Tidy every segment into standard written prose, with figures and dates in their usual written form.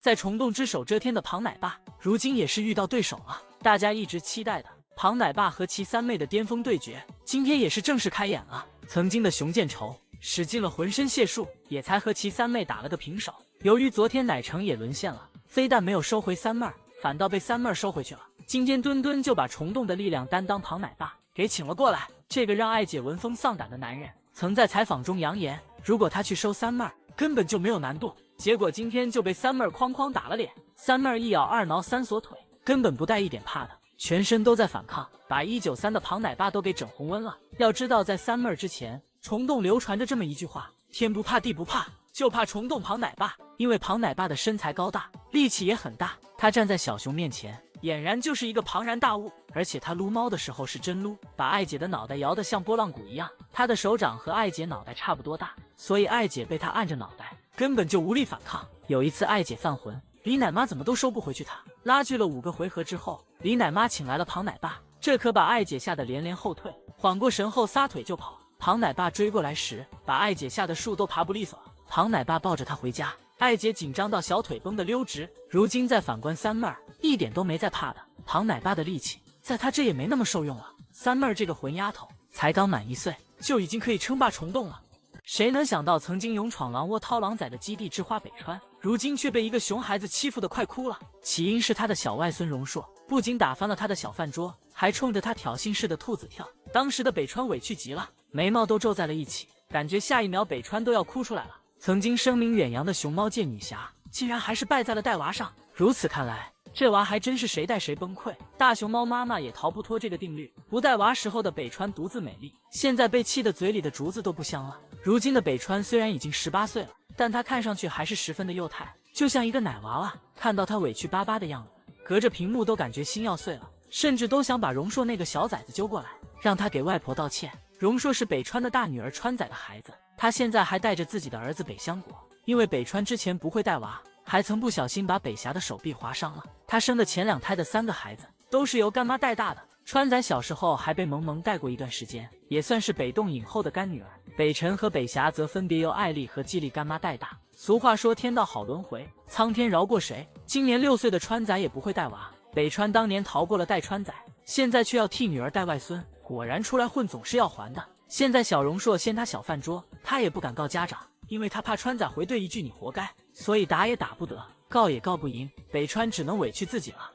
在虫洞之手遮天的庞奶爸，如今也是遇到对手了。大家一直期待的庞奶爸和其三妹的巅峰对决，今天也是正式开演了。曾经的熊见愁使尽了浑身解数，也才和其三妹打了个平手。由于昨天奶城也沦陷了，非但没有收回三妹儿，反倒被三妹儿收回去了。今天墩墩就把虫洞的力量担当庞奶爸给请了过来。这个让艾姐闻风丧胆的男人，曾在采访中扬言，如果他去收三妹儿，根本就没有难度。结果今天就被三妹儿哐哐打了脸。三妹儿一咬二挠三锁腿，根本不带一点怕的，全身都在反抗，把193的庞奶爸都给整红温了。要知道，在三妹儿之前，虫洞流传着这么一句话：天不怕地不怕，就怕虫洞庞奶爸。因为庞奶爸的身材高大，力气也很大，他站在小熊面前，俨然就是一个庞然大物。而且他撸猫的时候是真撸，把艾姐的脑袋摇得像拨浪鼓一样。他的手掌和艾姐脑袋差不多大，所以艾姐被他按着脑袋，根本就无力反抗。有一次艾姐犯浑，李奶妈怎么都收不回去她，拉锯了5个回合之后，李奶妈请来了庞奶爸，这可把艾姐吓得连连后退，缓过神后撒腿就跑。庞奶爸追过来时，把艾姐吓得树都爬不利索。庞奶爸抱着她回家，艾姐紧张到小腿绷得溜直。如今再反观三妹儿，一点都没在怕的。庞奶爸的力气在她这也没那么受用了。三妹儿这个混丫头才刚满1岁，就已经可以称霸虫洞了。谁能想到曾经勇闯狼窝掏狼崽的基地之花北川，如今却被一个熊孩子欺负得快哭了。起因是他的小外孙荣硕不仅打翻了他的小饭桌，还冲着他挑衅似的兔子跳。当时的北川委屈极了，眉毛都皱在了一起，感觉下一秒北川都要哭出来了。曾经声名远扬的熊猫界女侠，竟然还是败在了带娃上。如此看来，这娃还真是谁带谁崩溃。大熊猫妈妈也逃不脱这个定律，不带娃时候的北川独自美丽，现在被气得嘴里的竹子都不香了。如今的北川虽然已经18岁了，但她看上去还是十分的幼态，就像一个奶娃娃。看到她委屈巴巴的样子，隔着屏幕都感觉心要碎了，甚至都想把荣硕那个小崽子揪过来，让他给外婆道歉。荣硕是北川的大女儿川仔的孩子，他现在还带着自己的儿子北香果。因为北川之前不会带娃，还曾不小心把北霞的手臂划伤了。他生的前2胎的3个孩子都是由干妈带大的，川仔小时候还被萌萌带过一段时间，也算是北洞影后的干女儿。北辰和北霞则分别由艾丽和季丽干妈带大。俗话说天道好轮回，苍天饶过谁。今年6岁的川仔也不会带娃，北川当年逃过了带川仔，现在却要替女儿带外孙，果然出来混总是要还的。现在小荣硕掀他小饭桌，他也不敢告家长，因为他怕川仔回怼一句你活该，所以打也打不得，告也告不赢，北川只能委屈自己了。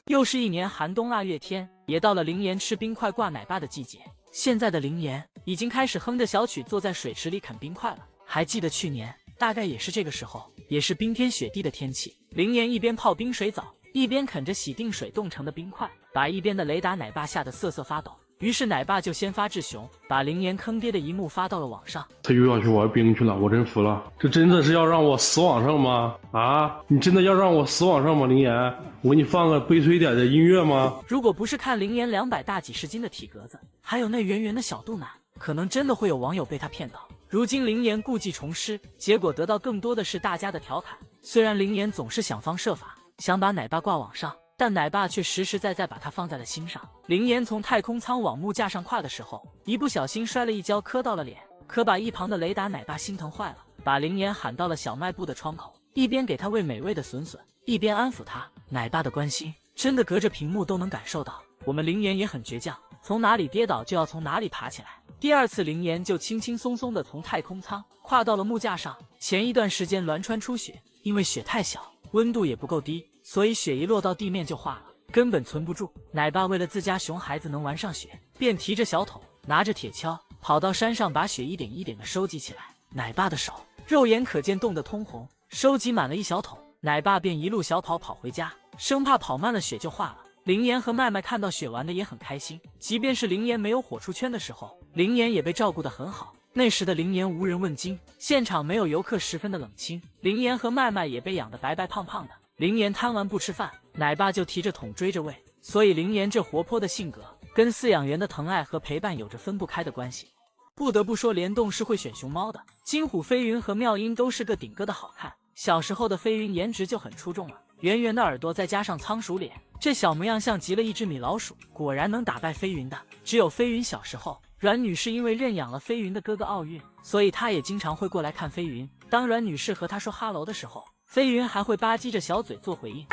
又是一年寒冬腊月天，也到了灵岩吃冰块挂奶爸的季节。现在的灵岩已经开始哼着小曲坐在水池里啃冰块了。还记得去年大概也是这个时候，也是冰天雪地的天气，灵岩一边泡冰水澡，一边啃着洗定水冻成的冰块，把一边的雷达奶爸吓得瑟瑟发抖。于是奶爸就先发制熊，把灵岩坑爹的一幕发到了网上。他又要去玩冰去了，我真服了。这真的是要让我死网上吗？啊，你真的要让我死网上吗？灵岩，我给你放个悲催点的音乐吗？如果不是看灵岩200大几十斤的体格子，还有那圆圆的小肚腩，可能真的会有网友被他骗到。如今灵岩故技重施，结果得到更多的是大家的调侃。虽然灵岩总是想方设法想把奶爸挂网上，但奶爸却实实在在把他放在了心上。灵岩从太空舱往木架上跨的时候，一不小心摔了一跤，磕到了脸，可把一旁的雷达奶爸心疼坏了，把灵岩喊到了小卖部的窗口，一边给他喂美味的笋笋，一边安抚他。奶爸的关心真的隔着屏幕都能感受到。我们灵岩也很倔强，从哪里跌倒就要从哪里爬起来。第2次灵岩就轻轻松松地从太空舱跨到了木架上。前一段时间栾川出雪，因为雪太小，温度也不够低，所以雪一落到地面就化了，根本存不住。奶爸为了自家熊孩子能玩上雪，便提着小桶，拿着铁锹，跑到山上把雪一点一点的收集起来。奶爸的手肉眼可见冻得通红，收集满了1小桶，奶爸便一路小跑回家，生怕跑慢了雪就化了。灵岩和麦麦看到雪玩的也很开心，即便是灵岩没有火出圈的时候，灵岩也被照顾得很好。那时的灵岩无人问津，现场没有游客，十分的冷清。灵岩和麦麦也被养得白白胖胖的。灵岩贪玩不吃饭，奶爸就提着桶追着喂，所以灵岩这活泼的性格跟饲养员的疼爱和陪伴有着分不开的关系。不得不说，联动是会选熊猫的，金虎飞云和妙音都是个顶个的好看。小时候的飞云颜值就很出众了，圆圆的耳朵再加上仓鼠脸，这小模样像极了一只米老鼠，果然能打败飞云的只有飞云小时候。阮女士因为认养了飞云的哥哥奥运，所以她也经常会过来看飞云。当阮女士和她说哈喽的时候，飞云还会吧唧着小嘴做回应。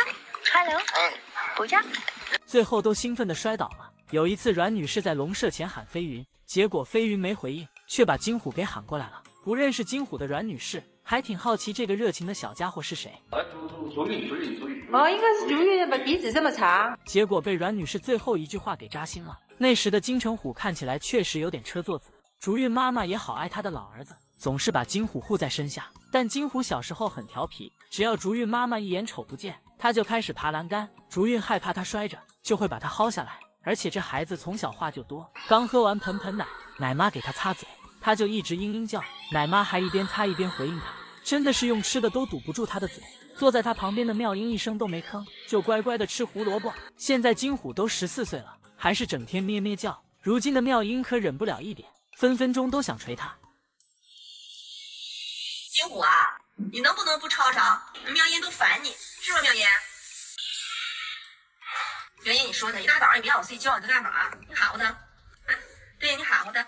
Hello，不叫。最后都兴奋地摔倒了。有一次，阮女士在笼舍前喊飞云，结果飞云没回应，却把金虎给喊过来了。不认识金虎的阮女士还挺好奇这个热情的小家伙是谁。哦，应该是朱云，把鼻子这么长。结果被阮女士最后一句话给扎心了。那时的金城虎看起来确实有点车座子。竹韵妈妈也好爱她的老儿子，总是把金虎护在身下。但金虎小时候很调皮，只要竹韵妈妈一眼瞅不见，他就开始爬栏杆。竹韵害怕他摔着，就会把他薅下来。而且这孩子从小话就多，刚喝完盆盆奶，奶妈给他擦嘴，他就一直嘤嘤叫，奶妈还一边擦一边回应他，真的是用吃的都堵不住他的嘴。坐在他旁边的妙音一声都没吭，就乖乖的吃胡萝卜。现在金虎都14岁了，还是整天咩咩叫。如今的妙音可忍不了一点，分分钟都想捶他。金虎啊，你能不能不吵吵？妙音都烦你，是吧？妙音。原因你说的，一大早上你别让我睡觉，你在干啥？你喊我的，对你喊我的。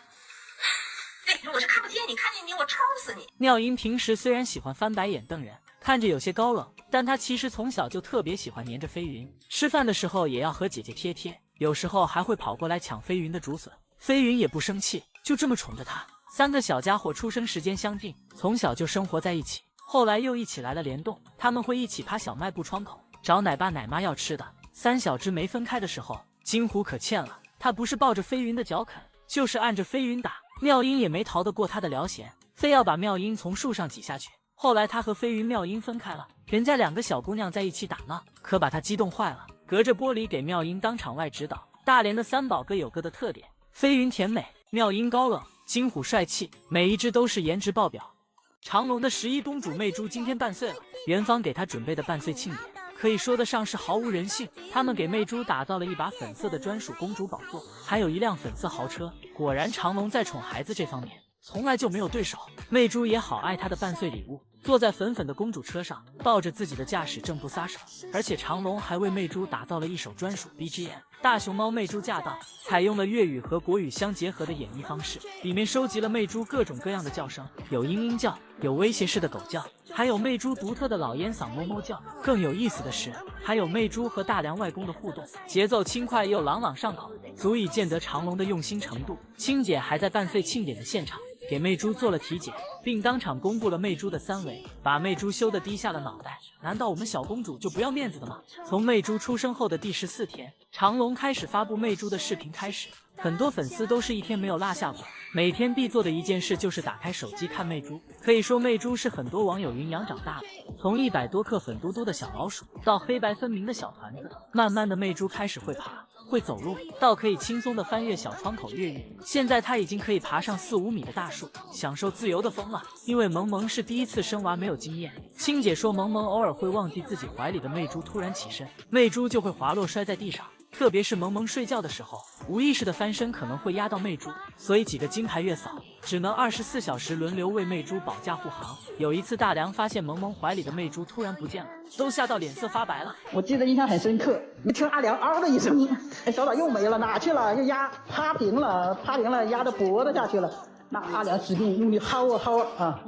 对，如果是看不见你，看见你我抽死你。妙音平时虽然喜欢翻白眼瞪人，看着有些高冷，但她其实从小就特别喜欢黏着飞云，吃饭的时候也要和姐姐贴贴，有时候还会跑过来抢飞云的竹笋。飞云也不生气，就这么宠着她。三个小家伙出生时间相近，从小就生活在一起，后来又一起来了联动，他们会一起趴小卖部窗口找奶爸奶妈要吃的。三小只没分开的时候，金虎可欠了，他不是抱着飞云的脚啃，就是按着飞云打。妙音也没逃得过他的撩弦，非要把妙音从树上挤下去。后来他和飞云妙音分开了，人家两个小姑娘在一起打闹，可把他激动坏了，隔着玻璃给妙音当场外指导。大连的三宝各有各的特点，飞云甜美，妙音高冷，金虎帅气，每一只都是颜值爆表。长隆的11公主媚珠今天半岁了，园方给她准备的半岁庆典可以说得上是毫无人性。他们给媚珠打造了一把粉色的专属公主宝座，还有一辆粉色豪车。果然长隆在宠孩子这方面从来就没有对手。媚珠也好爱她的半岁礼物，坐在粉粉的公主车上，抱着自己的驾驶正不撒手。而且长隆还为媚珠打造了一首专属 BGM， 大熊猫媚珠驾到，采用了粤语和国语相结合的演绎方式，里面收集了媚珠各种各样的叫声，有嘤嘤叫，有威胁式的狗叫，还有媚珠独特的老烟嗓哞哞叫。更有意思的是，还有媚珠和大梁外公的互动，节奏轻快又朗朗上口，足以见得长隆的用心程度。青姐还在半岁庆典的现场给媚珠做了体检，并当场公布了媚珠的3围，把媚珠羞得低下了脑袋。难道我们小公主就不要面子的吗？从媚珠出生后的第14天，长隆开始发布媚珠的视频开始，很多粉丝都是一天没有落下过，每天必做的一件事就是打开手机看媚珠。可以说媚珠是很多网友云养长大的，从100多克粉嘟嘟的小老鼠到黑白分明的小团子，慢慢的媚珠开始会爬会走路，到可以轻松的翻越小窗口越狱。现在他已经可以爬上4、5米的大树，享受自由的风了。因为萌萌是第一次生娃，没有经验，青姐说萌萌偶尔会忘记自己怀里的媚珠突然起身，媚珠就会滑落摔在地上。特别是萌萌睡觉的时候，无意识的翻身可能会压到媚珠，所以几个金牌月嫂只能24小时轮流为媚珠保驾护航。有一次大梁发现萌萌怀里的媚珠突然不见了，都吓到脸色发白了。我记得印象很深刻，你听阿良嗷的一声，小崽又没了，哪去了？又压趴平了，压到脖子下去了。那阿良使劲用力薅啊，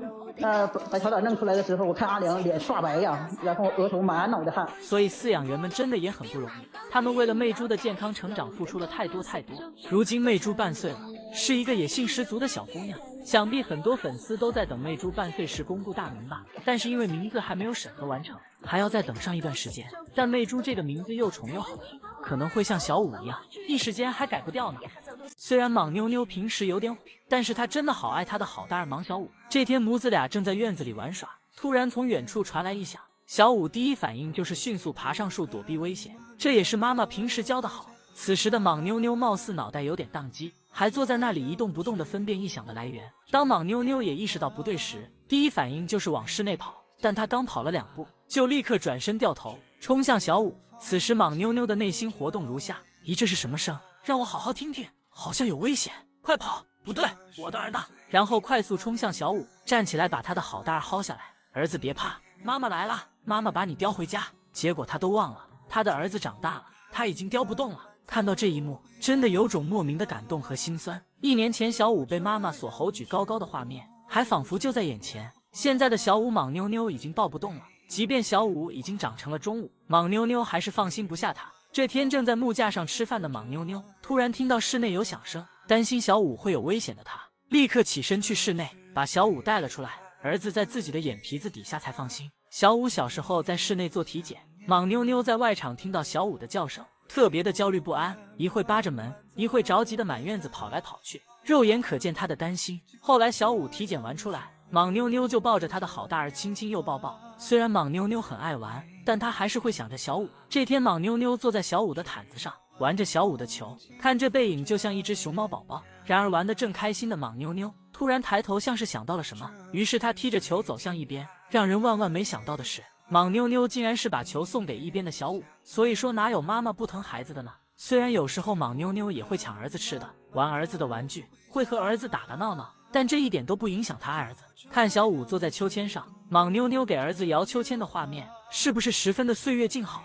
把小崽弄出来的时候，我看阿良脸刷白呀，然后额头满脑的汗。所以饲养员们真的也很不容易，他们为了媚珠的健康成长付出了太多。如今媚珠半岁了，是一个野性十足的小姑娘。想必很多粉丝都在等媚珠半岁时公布大名吧，但是因为名字还没有审核完成，还要再等上一段时间。但媚珠这个名字又宠又好听，可能会像小五一样，一时间还改不掉呢。虽然莽妞妞平时有点虎，但是她真的好爱她的好大儿莽小五。这天母子俩正在院子里玩耍，突然从远处传来异响，小五第一反应就是迅速爬上树躲避危险，这也是妈妈平时教的好。此时的莽妞妞貌似脑袋有点宕机，还坐在那里一动不动地分辨异响的来源。当莽妞妞也意识到不对时，第一反应就是往室内跑，但她刚跑了2步，就立刻转身掉头冲向小五。此时莽妞妞的内心活动如下：咦，这是什么声？让我好好听听，好像有危险，快跑！不对，我的儿呢？然后快速冲向小五，站起来把他的好大儿薅下来。儿子别怕，妈妈来了，妈妈把你叼回家。结果他都忘了，他的儿子长大了，他已经叼不动了。看到这一幕，真的有种莫名的感动和心酸。1年前小五被妈妈锁喉举高高的画面，还仿佛就在眼前。现在的小五莽妞妞已经抱不动了，即便小五已经长成了中午，莽妞妞还是放心不下他。这天正在木架上吃饭的莽妞妞突然听到室内有响声，担心小五会有危险的他立刻起身去室内把小五带了出来。儿子在自己的眼皮子底下才放心。小五小时候在室内做体检，莽妞妞在外场听到小五的叫声，特别的焦虑不安，一会扒着门，一会着急的满院子跑来跑去，肉眼可见他的担心。后来小五体检完出来，莽妞妞就抱着他的好大儿亲亲又抱抱。虽然莽妞妞很爱玩，但她还是会想着小五。这天莽妞妞坐在小五的毯子上玩着小五的球，看这背影就像一只熊猫宝宝。然而玩得正开心的莽妞妞突然抬头，像是想到了什么，于是她踢着球走向一边。让人万万没想到的是，莽妞妞竟然是把球送给一边的小五。所以说哪有妈妈不疼孩子的呢？虽然有时候莽妞妞也会抢儿子吃的，玩儿子的玩具，会和儿子打打闹闹，但这一点都不影响他爱儿子。看小五坐在秋千上，莽妞妞给儿子摇秋千的画面，是不是十分的岁月静好？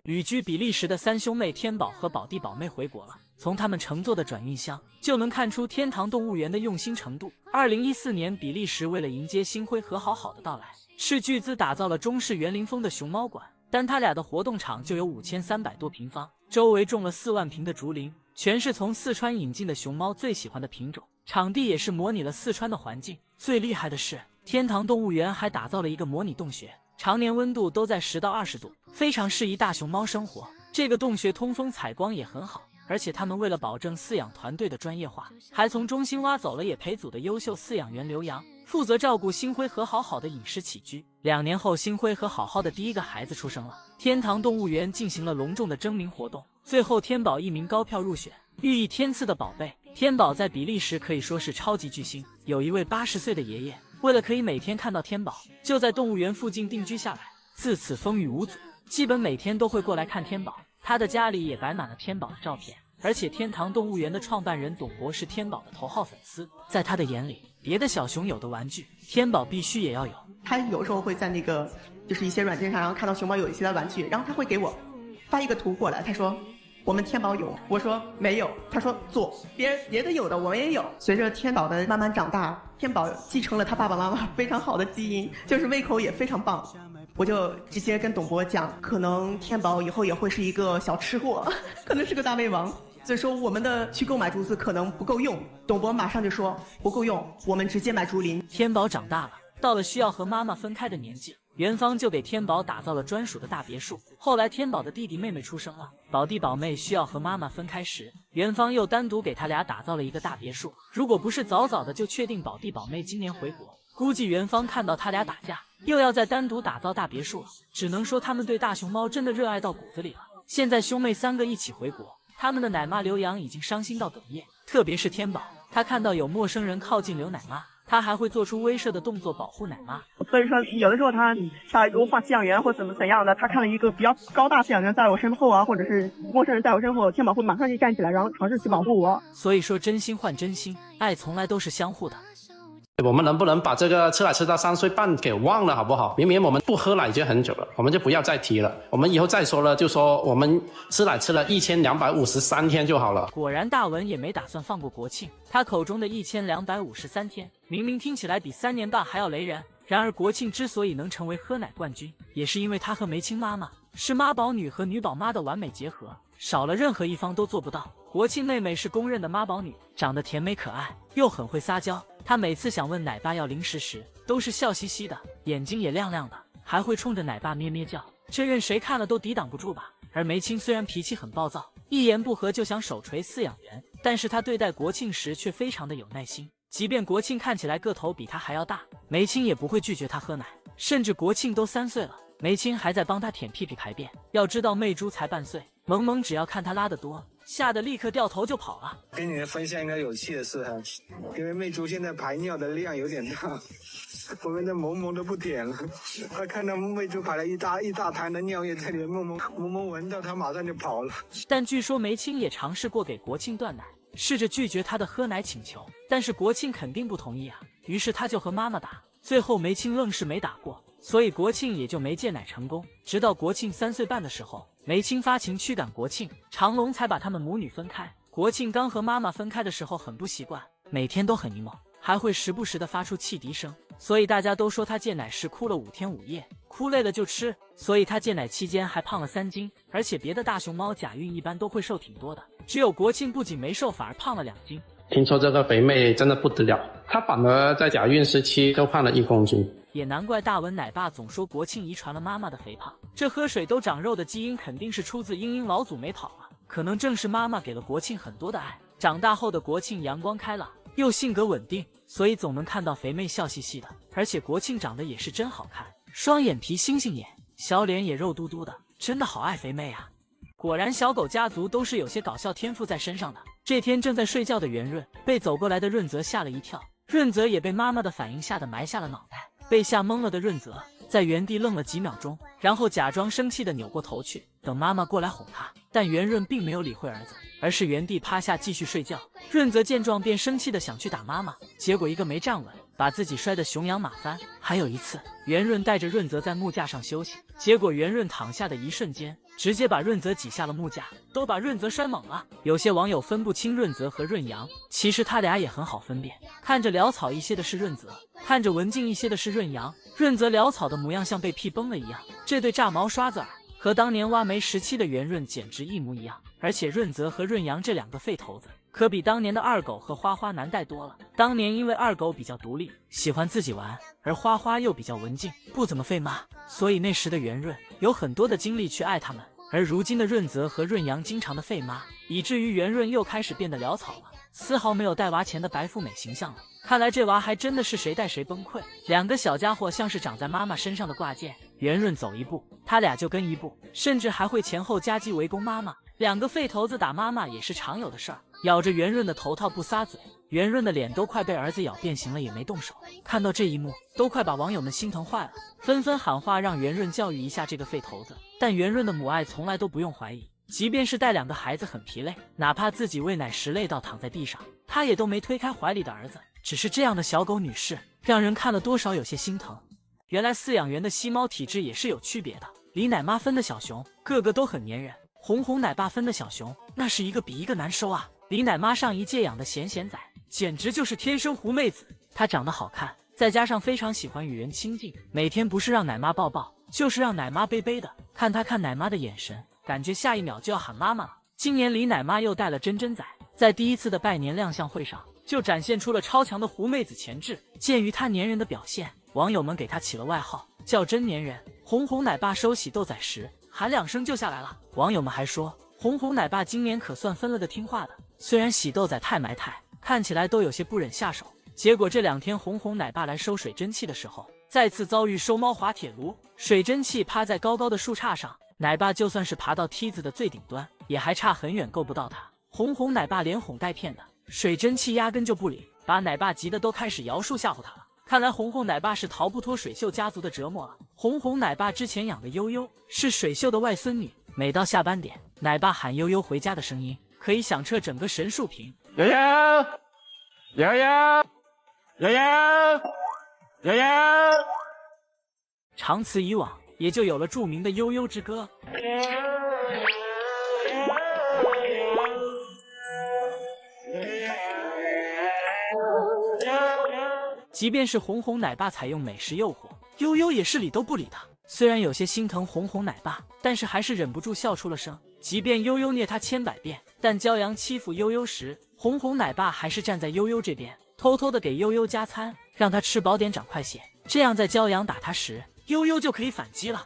旅居比利时的三兄妹天宝和宝弟宝妹回国了，从他们乘坐的转运箱就能看出天堂动物园的用心程度。2014年，比利时为了迎接星辉和好好的到来，斥巨资打造了中式园林风的熊猫馆，但他俩的活动场就有5300多平方，周围种了4万坪的竹林，全是从四川引进的熊猫最喜欢的品种，场地也是模拟了四川的环境。最厉害的是，天堂动物园还打造了一个模拟洞穴，常年温度都在10到20度，非常适宜大熊猫生活。这个洞穴通风采光也很好，而且他们为了保证饲养团队的专业化，还从中心挖走了也培组的优秀饲养员刘洋，负责照顾星辉和好好的饮食起居。2年后，星辉和好好的第一个孩子出生了。天堂动物园进行了隆重的征名活动，最后天宝1名高票入选，寓意天赐的宝贝。天宝在比利时可以说是超级巨星，有一位80岁的爷爷，为了可以每天看到天宝，就在动物园附近定居下来，自此风雨无阻，基本每天都会过来看天宝。他的家里也摆满了天宝的照片，而且天堂动物园的创办人董博是天宝的头号粉丝，在他的眼里，别的小熊有的玩具，天宝必须也要有。他有时候会在那个就是一些软件上，然后看到熊猫有一些的玩具，然后他会给我发一个图过来，他说我们天宝有，我说没有，他说做别的有的我们也有。随着天宝的慢慢长大，天宝继承了他爸爸妈妈非常好的基因，就是胃口也非常棒。我就直接跟董博讲，可能天宝以后也会是一个小吃货，可能是个大胃王。所以说我们的去购买竹子可能不够用，董博马上就说不够用，我们直接买竹林。天宝长大了，到了需要和妈妈分开的年纪，园方就给天宝打造了专属的大别墅。后来天宝的弟弟妹妹出生了，宝弟宝妹需要和妈妈分开时，园方又单独给他俩打造了一个大别墅。如果不是早早的就确定宝弟宝妹今年回国，估计园方看到他俩打架，又要再单独打造大别墅了。只能说他们对大熊猫真的热爱到骨子里了。现在兄妹3个一起回国，他们的奶妈刘洋已经伤心到哽咽，特别是天宝，他看到有陌生人靠近刘奶妈，他还会做出威慑的动作保护奶妈。所以说有的时候他如果换饲养员或怎样的，他看了一个比较高大饲养员在我身后啊，或者是陌生人在我身后，天宝会马上就站起来，然后尝试去保护我。所以说真心换真心，爱从来都是相互的。我们能不能把这个吃奶吃到3岁半给忘了好不好？明明我们不喝奶已经很久了，我们就不要再提了。我们以后再说了，就说我们吃奶吃了1253天就好了。果然大文也没打算放过国庆，他口中的1253天，明明听起来比3年半还要雷人。然而国庆之所以能成为喝奶冠军，也是因为他和梅青妈妈是妈宝女和女宝妈的完美结合，少了任何一方都做不到。国庆妹妹是公认的妈宝女，长得甜美可爱，又很会撒娇。她每次想问奶爸要零食时，都是笑嘻嘻的，眼睛也亮亮的，还会冲着奶爸咩咩叫，这任谁看了都抵挡不住吧。而梅青虽然脾气很暴躁，一言不合就想手锤饲养员，但是她对待国庆时却非常的有耐心，即便国庆看起来个头比她还要大，梅青也不会拒绝她喝奶。甚至国庆都3岁了，梅青还在帮她舔屁屁排便。要知道媚猪才半岁，萌萌只要看她拉得多，吓得立刻掉头就跑了。跟你们分享一个有趣的事哈，因为媚猪现在排尿的量有点大，我们的萌萌都不舔了。他看到媚猪排了一大滩的尿液在里面，萌萌闻到，他马上就跑了。但据说梅青也尝试过给国庆断奶，试着拒绝他的喝奶请求，但是国庆肯定不同意啊，于是他就和妈妈打，最后梅青愣是没打过，所以国庆也就没戒奶成功。直到国庆3岁半的时候，梅青发情驱赶国庆，长龙才把他们母女分开。国庆刚和妈妈分开的时候很不习惯，每天都很 emo， 还会时不时的发出汽笛声，所以大家都说他戒奶时哭了5天5夜。哭累了就吃，所以它戒奶期间还胖了3斤。而且别的大熊猫假孕一般都会瘦挺多的，只有国庆不仅没瘦，反而胖了2斤。听说这个肥妹真的不得了，她反而在假孕时期就胖了1公斤。也难怪大文奶爸总说国庆遗传了妈妈的肥胖，这喝水都长肉的基因肯定是出自英英老祖没跑了。可能正是妈妈给了国庆很多的爱，长大后的国庆阳光开朗，又性格稳定，所以总能看到肥妹笑嘻嘻的。而且国庆长得也是真好看，双眼皮星星眼，小脸也肉嘟嘟的，真的好爱肥妹啊。果然小狗家族都是有些搞笑天赋在身上的。这天正在睡觉的圆润被走过来的润泽吓了一跳，润泽也被妈妈的反应吓得埋下了脑袋。被吓懵了的润泽在原地愣了几秒钟，然后假装生气的扭过头去，等妈妈过来哄他。但圆润并没有理会儿子，而是原地趴下继续睡觉。润泽见状便生气的想去打妈妈，结果一个没站稳，把自己摔得熊仰马翻。还有一次，圆润带着润泽在木架上休息，结果圆润躺下的一瞬间，直接把润泽挤下了木架，都把润泽摔懵了。有些网友分不清润泽和润阳，其实他俩也很好分辨，看着潦草一些的是润泽，看着文静一些的是润阳。润泽潦草的模样像被屁崩了一样，这对炸毛刷子耳和当年挖煤时期的圆润简直一模一样。而且润泽和润阳这2个废头子可比当年的二狗和花花难带多了。当年因为二狗比较独立，喜欢自己玩，而花花又比较文静，不怎么费妈，所以那时的圆润有很多的精力去爱他们。而如今的润泽和润阳经常的费妈，以至于圆润又开始变得潦草了，丝毫没有带娃前的白富美形象了。看来这娃还真的是谁带谁崩溃。2个小家伙像是长在妈妈身上的挂件，圆润走一步，他俩就跟一步，甚至还会前后夹击围攻妈妈。2个废头子打妈妈也是常有的事儿，咬着圆润的头套不撒嘴，圆润的脸都快被儿子咬变形了也没动手。看到这一幕，都快把网友们心疼坏了，纷纷喊话让圆润教育一下这个废头子。但圆润的母爱从来都不用怀疑，即便是带2个孩子很疲累，哪怕自己喂奶时累到躺在地上，她也都没推开怀里的儿子。只是这样的小狗女士，让人看了多少有些心疼。原来饲养员的吸猫体质也是有区别的，李奶妈分的小熊个个都很粘人，红奶爸分的小熊那是一个比一个难收啊。李奶妈上一届养的咸仔简直就是天生狐妹子，她长得好看，再加上非常喜欢与人亲近，每天不是让奶妈抱抱，就是让奶妈背背的。看她看奶妈的眼神，感觉下一秒就要喊妈妈了。今年李奶妈又带了珍仔，在第一次的拜年亮相会上就展现出了超强的狐妹子潜质。鉴于她粘人的表现，网友们给她起了外号叫真粘人。红奶爸收喜豆仔时喊2声就下来了，网友们还说红奶爸今年可算分了个听话的，虽然喜豆仔太埋汰，看起来都有些不忍下手。结果这2天红奶爸来收水蒸气的时候，再次遭遇收猫滑铁卢，水蒸气趴在高高的树杈上，奶爸就算是爬到梯子的最顶端，也还差很远够不到他。红奶爸连哄带骗的，水蒸气压根就不理，把奶爸急得都开始摇树吓唬他了。看来红奶爸是逃不脱水秀家族的折磨了。红奶爸之前养的悠悠是水秀的外孙女，每到下班点，奶爸喊悠悠回家的声音可以响彻整个神树坪。悠悠悠悠悠悠悠悠，长此以往，也就有了著名的悠悠之歌。即便是红奶爸采用美食诱惑，悠悠也是理都不理的。虽然有些心疼红奶爸，但是还是忍不住笑出了声。即便悠悠虐他千百遍，但骄阳欺负悠悠时，红奶爸还是站在悠悠这边，偷偷的给悠悠加餐，让他吃饱点长快些。这样在骄阳打他时，悠悠就可以反击了。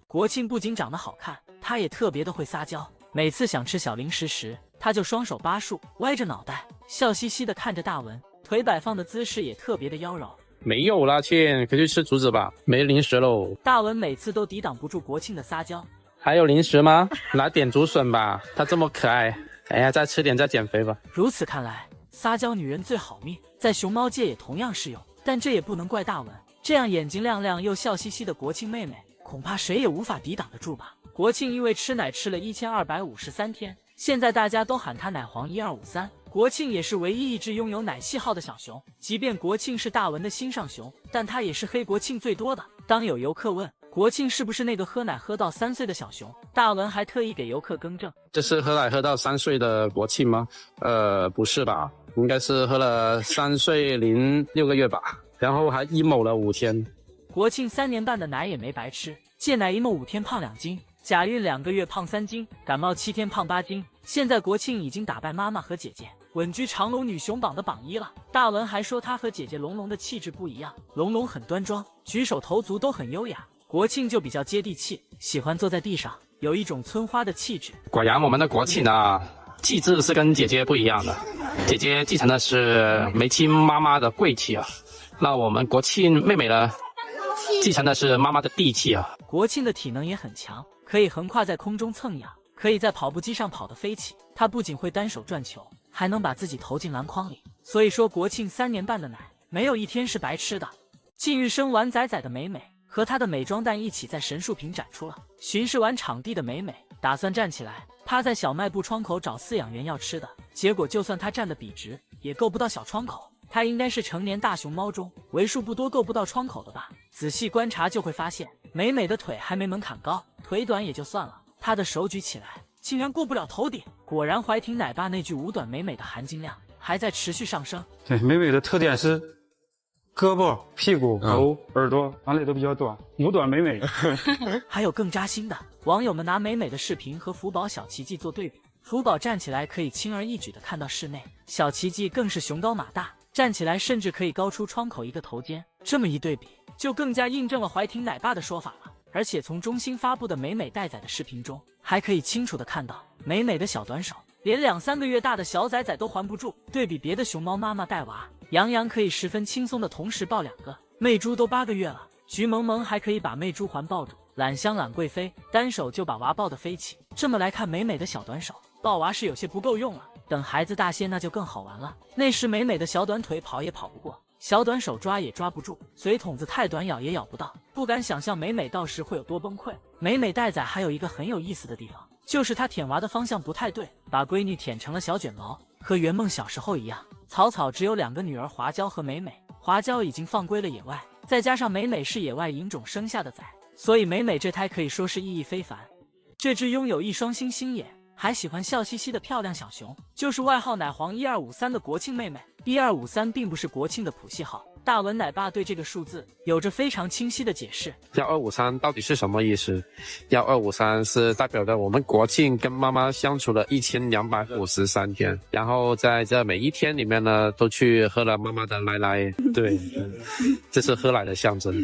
国庆不仅长得好看，他也特别的会撒娇。每次想吃小零食时，他就双手扒树，歪着脑袋，笑嘻嘻的看着大文，腿摆放的姿势也特别的妖娆。没有啦，倩，快去吃竹子吧，没零食喽。大文每次都抵挡不住国庆的撒娇。还有零食吗？来点竹笋吧，它这么可爱。哎呀，再吃点再减肥吧。如此看来，撒娇女人最好命，在熊猫界也同样适用。但这也不能怪大文，这样眼睛亮亮又笑嘻嘻的国庆妹妹，恐怕谁也无法抵挡得住吧。国庆因为吃奶吃了1253天，现在大家都喊她奶黄1253。国庆也是唯一一只拥有奶系号的小熊，即便国庆是大文的心上熊，但它也是黑国庆最多的。当有游客问国庆是不是那个喝奶喝到3岁的小熊，大文还特意给游客更正，这是喝奶喝到3岁的国庆吗？不是吧，应该是喝了3岁0.6个月吧，然后还 emo 了5天。国庆3年半的奶也没白吃，戒奶一梦5天胖2斤，假孕2个月胖3斤，感冒7天胖8斤。现在国庆已经打败妈妈和姐姐，稳居长隆女雄榜的榜1了。大文还说她和姐姐龙龙的气质不一样，龙龙很端庄，举手投足都很优雅，国庆就比较接地气，喜欢坐在地上，有一种村花的气质。果然我们的国庆啊，气质是跟姐姐不一样的，姐姐继承的是梅亲妈妈的贵气啊，那我们国庆妹妹呢，继承的是妈妈的地气啊。国庆的体能也很强，可以横跨在空中蹭痒，可以在跑步机上跑得飞起。她不仅会单手转球，还能把自己投进篮筐里。所以说国庆3年半的奶，没有一天是白吃的。近日生完崽崽的美美和她的美妆蛋一起在神树坪展出了。巡视完场地的美美打算站起来趴在小卖部窗口找饲养员要吃的，结果就算她站得笔直，也够不到小窗口。它应该是成年大熊猫中为数不多够不到窗口的吧。仔细观察就会发现，美美的腿还没门槛高，腿短也就算了，她的手举起来竟然过不了头顶。果然怀婷奶爸那句五短美美的含金量还在持续上升。对，美美的特点是胳膊、屁股、头、耳朵哪里都比较短，五短美美。还有更扎心的，网友们拿美美的视频和福宝小奇迹做对比。福宝站起来可以轻而易举地看到室内，小奇迹更是熊高马大，站起来甚至可以高出窗口一个头尖。这么一对比，就更加印证了怀婷奶爸的说法了。而且从中心发布的美美待崽的视频中，还可以清楚地看到美美的小短手，连2、3个月大的小崽崽都还不住。对比别的熊猫妈妈带娃，杨洋可以十分轻松地同时抱2个，媚珠都8个月了，橘萌萌还可以把媚珠环抱住，揽香揽贵妃，单手就把娃抱得飞起。这么来看，美美的小短手抱娃是有些不够用了，等孩子大些那就更好玩了。那时美美的小短腿跑也跑不过，小短手抓也抓不住，嘴筒子太短咬也咬不到，不敢想象美美到时会有多崩溃。美美待崽还有一个很有意思的地方，就是她舔娃的方向不太对，把闺女舔成了小卷毛，和圆梦小时候一样。草草只有2个女儿华娇和美美，华娇已经放归了野外，再加上美美是野外引种生下的崽，所以美美这胎可以说是意义非凡。这只拥有一双星星眼还喜欢笑嘻嘻的漂亮小熊，就是外号奶黄1253的国庆妹妹。1253并不是国庆的谱系号，大文奶爸对这个数字有着非常清晰的解释。1253到底是什么意思？1253是代表着我们国庆跟妈妈相处了1253天，然后在这每一天里面呢，都去喝了妈妈的奶奶。对，这是喝奶的象征。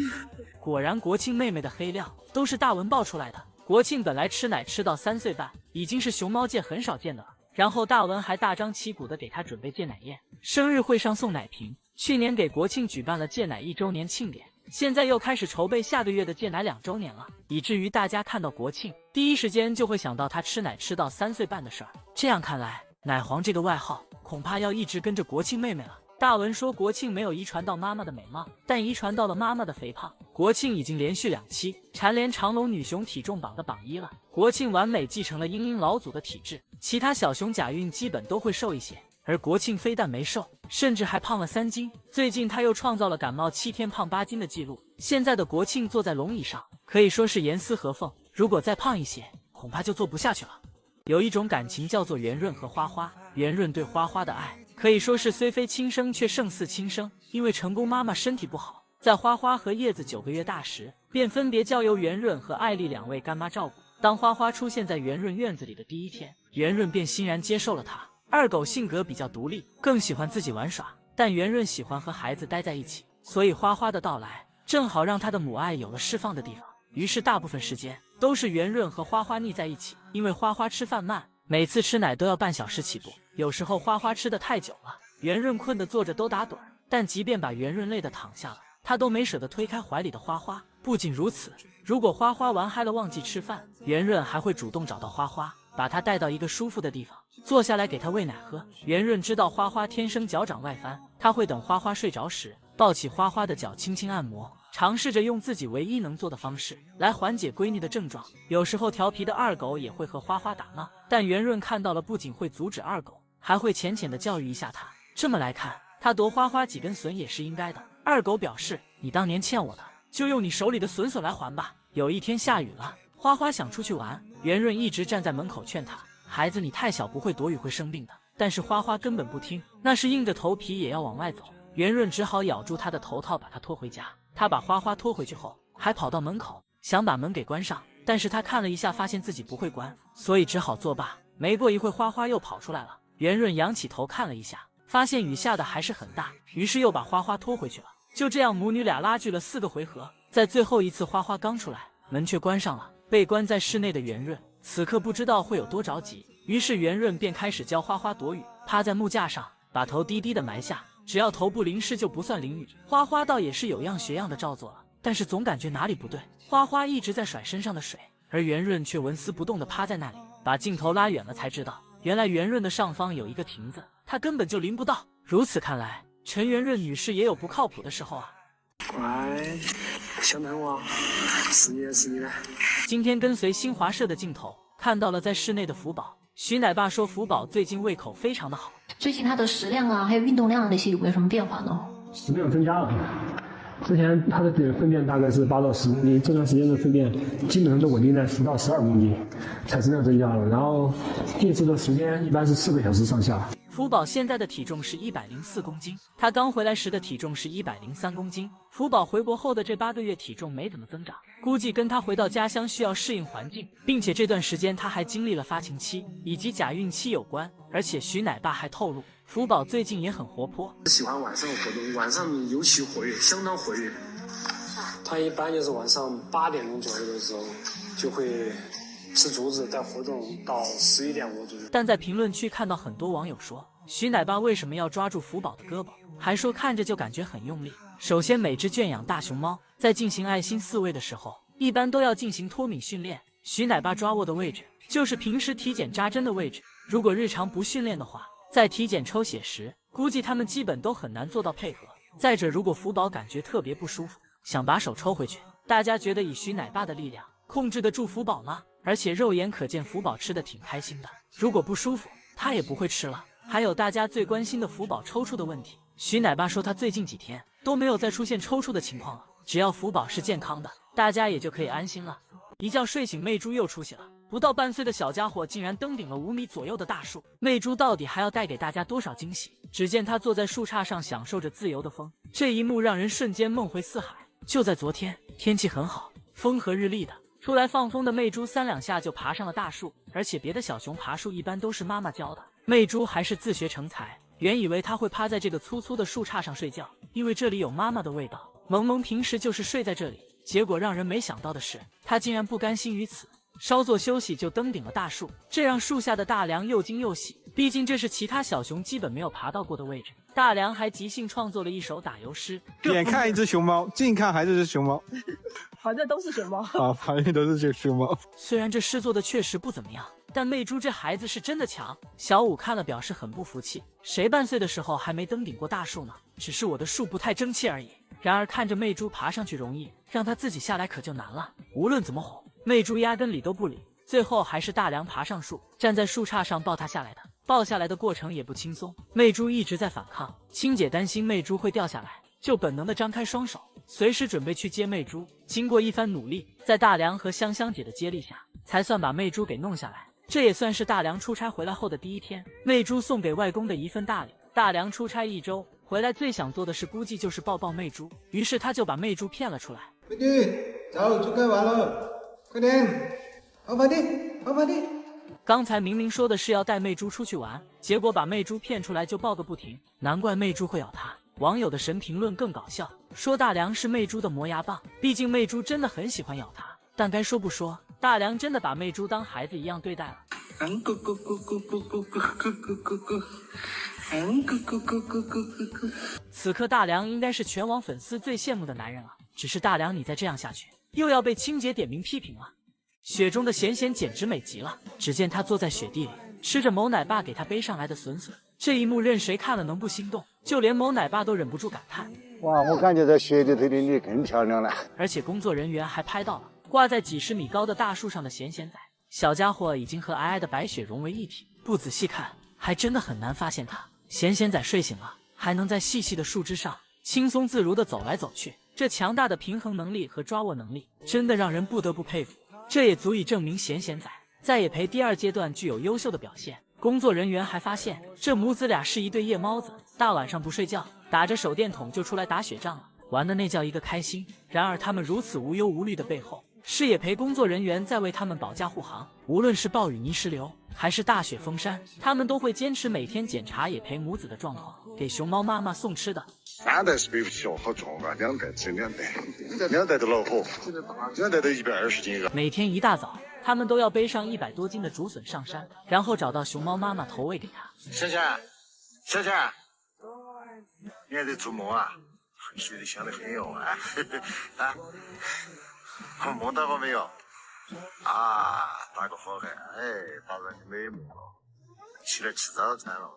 果然国庆妹妹的黑料都是大文爆出来的。国庆本来吃奶吃到3岁半，已经是熊猫界很少见的了。然后大文还大张旗鼓地给他准备戒奶宴，生日会上送奶瓶。去年给国庆举办了戒奶1周年庆典，现在又开始筹备下个月的戒奶2周年了，以至于大家看到国庆，第一时间就会想到他吃奶吃到3岁半的事儿。这样看来，奶黄这个外号恐怕要一直跟着国庆妹妹了。大文说国庆没有遗传到妈妈的美貌，但遗传到了妈妈的肥胖。国庆已经连续2期蝉联长隆女雄体重榜的榜1了。国庆完美继承了英英老祖的体质，其他小熊假孕基本都会瘦一些，而国庆非但没瘦，甚至还胖了3斤。最近他又创造了感冒7天胖8斤的记录。现在的国庆坐在龙椅上，可以说是严丝合缝，如果再胖一些，恐怕就坐不下去了。有一种感情叫做圆润和花花，圆润对花花的爱可以说是虽非亲生却胜似亲生。因为成功妈妈身体不好，在花花和叶子9个月大时，便分别交由圆润和艾丽2位干妈照顾。当花花出现在圆润院子里的第1天，圆润便欣然接受了她。二狗性格比较独立，更喜欢自己玩耍，但圆润喜欢和孩子待在一起，所以花花的到来正好让他的母爱有了释放的地方。于是大部分时间都是圆润和花花腻在一起。因为花花吃饭慢，每次吃奶都要半小时起步，有时候花花吃得太久了，圆润困得坐着都打盹儿，但即便把圆润累得躺下了，他都没舍得推开怀里的花花。不仅如此，如果花花玩嗨了忘记吃饭，圆润还会主动找到花花，把她带到一个舒服的地方，坐下来给她喂奶喝。圆润知道花花天生脚掌外翻，他会等花花睡着时，抱起花花的脚轻轻按摩，尝试着用自己唯一能做的方式来缓解闺女的症状。有时候调皮的二狗也会和花花打闹，但圆润看到了不仅会阻止二狗，还会浅浅的教育一下他。这么来看，他夺花花几根笋也是应该的。二狗表示，你当年欠我的，就用你手里的笋笋来还吧。有一天下雨了，花花想出去玩，圆润一直站在门口劝他，孩子你太小不会躲雨会生病的。但是花花根本不听，那是硬着头皮也要往外走。圆润只好咬住他的头套把他拖回家。他把花花拖回去后，还跑到门口想把门给关上，但是他看了一下，发现自己不会关，所以只好作罢。没过一会，花花又跑出来了。圆润仰起头看了一下，发现雨下的还是很大，于是又把花花拖回去了。就这样，母女俩拉锯了4个回合，在最后一次，花花刚出来，门却关上了。被关在室内的圆润此刻不知道会有多着急，于是圆润便开始教花花躲雨，趴在木架上，把头低低的埋下，只要头不淋湿就不算淋雨。花花倒也是有样学样的照做了，但是总感觉哪里不对。花花一直在甩身上的水，而圆润却纹丝不动的趴在那里。把镜头拉远了才知道，原来圆润的上方有一个亭子，他根本就淋不到。如此看来，陈圆润女士也有不靠谱的时候啊。乖，小男娃，是你的，是你的。今天跟随新华社的镜头看到了在室内的福宝。徐奶爸说福宝最近胃口非常的好。最近他的食量啊，还有运动量那些有没有什么变化呢？食量增加了。之前他的粪便大概是8到10公斤，这段时间的粪便基本上都稳定在10到12公斤，产食量增加了。然后进食的时间一般是4个小时上下。福宝现在的体重是104公斤，他刚回来时的体重是103公斤。福宝回国后的这8个月体重没怎么增长，估计跟他回到家乡需要适应环境，并且这段时间他还经历了发情期以及假孕期有关。而且徐奶爸还透露，福宝最近也很活泼，喜欢晚上活动，晚上尤其活跃，相当活跃。他一般就是晚上8点钟左右的时候就会吃竹子，再活动到11点多左右。但在评论区看到很多网友说，徐奶爸为什么要抓住福宝的胳膊，还说看着就感觉很用力。首先，每只圈养大熊猫在进行爱心饲喂的时候，一般都要进行脱敏训练。徐奶爸抓握的位置就是平时体检扎针的位置，如果日常不训练的话，在体检抽血时，估计他们基本都很难做到配合。再者，如果福宝感觉特别不舒服，想把手抽回去，大家觉得以徐奶爸的力量控制得住福宝吗？而且肉眼可见福宝吃的挺开心的，如果不舒服，他也不会吃了。还有大家最关心的福宝抽搐的问题，徐奶爸说他最近几天都没有再出现抽搐的情况了，只要福宝是健康的，大家也就可以安心了。一觉睡醒，媚珠又出息了，不到半岁的小家伙竟然登顶了5米左右的大树，媚珠到底还要带给大家多少惊喜？只见他坐在树杈上享受着自由的风，这一幕让人瞬间梦回四海。就在昨天，天气很好，风和日丽的，出来放风的媚珠3、2下就爬上了大树，而且别的小熊爬树一般都是妈妈教的，媚珠还是自学成才。原以为她会趴在这个粗粗的树杈上睡觉，因为这里有妈妈的味道。萌萌平时就是睡在这里，结果让人没想到的是，她竟然不甘心于此，稍作休息就登顶了大树，这让树下的大梁又惊又喜，毕竟这是其他小熊基本没有爬到过的位置。大梁还即兴创作了一首打油诗，远看一只熊猫，近看还是只熊猫，反正都是熊猫啊，反正都是熊猫。虽然这诗做的确实不怎么样，但媚珠这孩子是真的强。小五看了表示很不服气，谁半岁的时候还没登顶过大树呢？只是我的树不太争气而已。然而看着媚珠爬上去容易，让他自己下来可就难了。无论怎么哄，媚珠压根理都不理，最后还是大梁爬上树，站在树杈上抱他下来的。抱下来的过程也不轻松，媚珠一直在反抗。青姐担心媚珠会掉下来，就本能的张开双手，随时准备去接媚珠。经过一番努力，在大梁和香香姐的接力下，才算把媚珠给弄下来。这也算是大梁出差回来后的第一天，媚珠送给外公的一份大礼。大梁出差1周回来，最想做的事估计就是抱抱媚珠，于是他就把媚珠骗了出来。美女，走，出差完了，快点，跑跑地，跑跑地。刚才明明说的是要带媚珠出去玩，结果把媚珠骗出来就抱个不停，难怪媚珠会咬他。网友的神评论更搞笑，说大梁是媚珠的磨牙棒，毕竟媚珠真的很喜欢咬他。但该说不说，大梁真的把媚珠当孩子一样对待了。此刻大梁应该是全网粉丝最羡慕的男人了，只是大梁你再这样下去，又要被青姐点名批评了。雪中的咸咸简直美极了，只见他坐在雪地里，吃着某奶爸给他背上来的笋笋，这一幕任谁看了能不心动？就连某奶爸都忍不住感叹：哇，我感觉在雪地里的你更漂亮了。而且工作人员还拍到了挂在几十米高的大树上的咸咸仔，小家伙已经和皑皑的白雪融为一体，不仔细看还真的很难发现它。咸咸仔睡醒了，还能在细细的树枝上轻松自如地走来走去，这强大的平衡能力和抓握能力真的让人不得不佩服。这也足以证明咸咸仔在野培第2阶段具有优秀的表现。工作人员还发现这母子俩是一对夜猫子，大晚上不睡觉，打着手电筒就出来打雪仗了。玩的那叫一个开心。然而他们如此无忧无虑的背后，是野培工作人员在为他们保驾护航。无论是暴雨泥石流，还是大雪封山，他们都会坚持每天检查野培母子的状况，给熊猫妈妈送吃的。3代是背不起哦，好重啊！2代只有2代都恼火，2代都120斤一个。每天一大早，他们都要背上100多斤的竹笋上山，然后找到熊猫妈妈投喂给它。小钱，小钱，你还在做梦啊？睡得香得很哟啊！啊，梦到过没有？啊，打个好汉，哎，打到你美梦了，起来吃早餐了。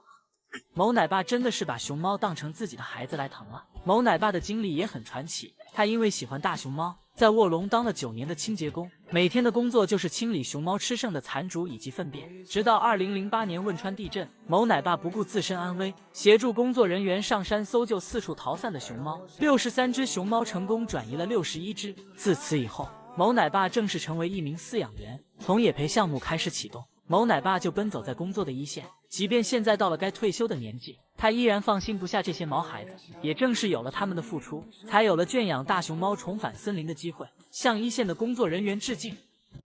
某奶爸真的是把熊猫当成自己的孩子来疼了。某奶爸的经历也很传奇，他因为喜欢大熊猫，在卧龙当了9年的清洁工，每天的工作就是清理熊猫吃剩的残竹以及粪便。直到2008年汶川地震，某奶爸不顾自身安危，协助工作人员上山搜救四处逃散的熊猫，63只熊猫成功转移了61只。自此以后，某奶爸正式成为一名饲养员。从野培项目开始启动，某奶爸就奔走在工作的一线，即便现在到了该退休的年纪，他依然放心不下这些毛孩子。也正是有了他们的付出，才有了圈养大熊猫重返森林的机会。向一线的工作人员致敬。